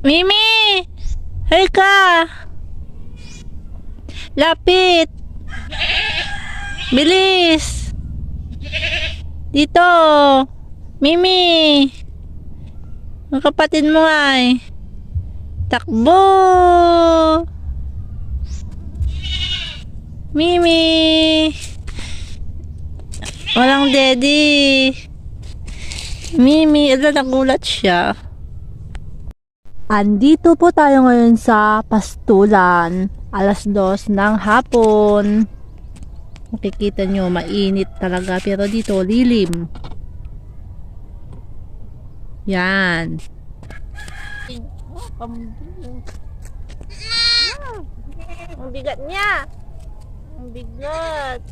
Mimi! Hey ka! Lapit! Bilis! Dito! Mimi! Ang kapatid mo ay takbo! Mimi! Walang daddy! Mimi! Ala, nagulat siya. Andito po tayo ngayon sa Pastulan. 2:00 ng hapon. Makikita nyo, mainit talaga. Pero dito, lilim. Yan. Ang bigat niya. Ang bigat.